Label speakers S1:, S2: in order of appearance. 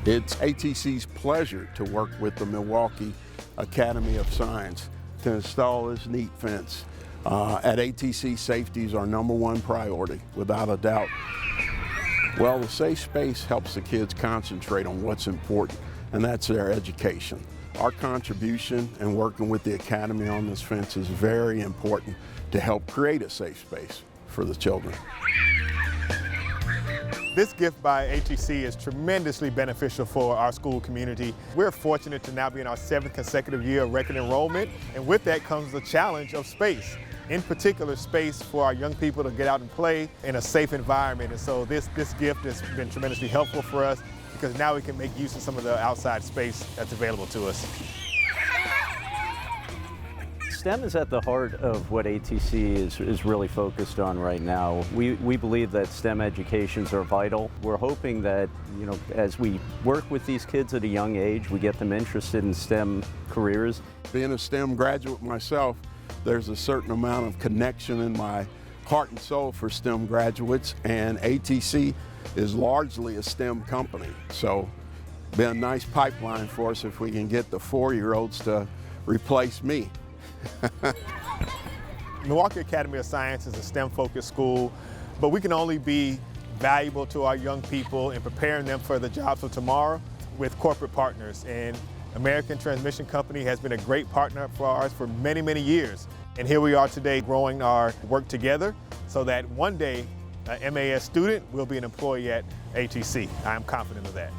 S1: It's ATC's pleasure to work with the Milwaukee Academy of Science to install this neat fence. At ATC, safety is our #1 priority, without a doubt. Well, the safe space helps the kids concentrate on what's important, and that's their education. Our contribution in working with the Academy on this fence is very important to help create a safe space for the children.
S2: This gift by ATC is tremendously beneficial for our school community. We're fortunate to now be in our 7th consecutive year of record enrollment, and with that comes the challenge of space. In particular, space for our young people to get out and play in a safe environment. And so this gift has been tremendously helpful for us because now we can make use of some of the outside space that's available to us.
S3: STEM is at the heart of what ATC is really focused on right now. We believe that STEM educations are vital. We're hoping that, as we work with these kids at a young age, we get them interested in STEM careers.
S1: Being a STEM graduate myself, there's a certain amount of connection in my heart and soul for STEM graduates, and ATC is largely a STEM company. So be a nice pipeline for us if we can get the 4-year-olds to replace me.
S2: Milwaukee Academy of Science is a STEM-focused school, but we can only be valuable to our young people in preparing them for the jobs of tomorrow with corporate partners. And American Transmission Company has been a great partner for ours for many, many years. And here we are today growing our work together so that one day an MAS student will be an employee at ATC. I am confident of that.